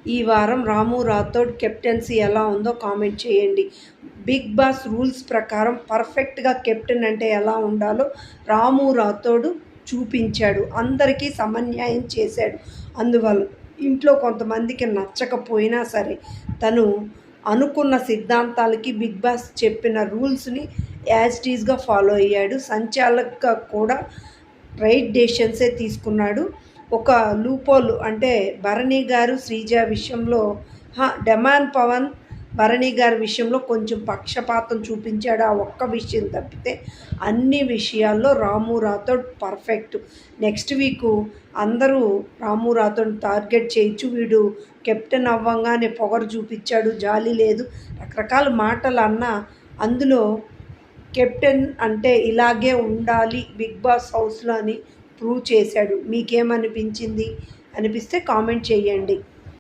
ఈ వారం రాము రాథోడ్ కెప్టెన్సీ ఎలా ఉందో కామెంట్ చేయండి. బిగ్ బాస్ రూల్స్ ప్రకారం పర్ఫెక్ట్గా కెప్టెన్ అంటే ఎలా ఉండాలో రాము రాథోడ్ చూపించాడు. అందరికీ సమన్యాయం చేశాడు. అందువల్ల ఇంట్లో కొంతమందికి నచ్చకపోయినా సరే తను అనుకున్న సిద్ధాంతాలకి బిగ్ బాస్ చెప్పిన రూల్స్ని యాజ్ టీజ్గా ఫాలో అయ్యాడు. సంచాలకుగా కూడా రైట్ డెసిషన్సే తీసుకున్నాడు. ఒక లూపోల్ అంటే భరణి గారు శ్రీజ విషయంలో డెమాన్ పవన్ భరణి గారి విషయంలో కొంచెం పక్షపాతం చూపించాడు. ఆ ఒక్క విషయం తప్పితే అన్ని విషయాల్లో రాము రాథోడ్ పర్ఫెక్ట్. నెక్స్ట్ వీకు అందరూ రాము రాథోడ్ టార్గెట్ చేయొచ్చు. వీడు కెప్టెన్ అవ్వంగానే పొగరు చూపించాడు, జాలి లేదు, రకరకాల మాటలు అన్నా అందులో కెప్టెన్ అంటే ఇలాగే ఉండాలి బిగ్ బాస్ హౌస్లో అని ప్రూవ్ చేశాడు. మీకేమనిపించింది? అనిపిస్తే కామెంట్ చేయండి.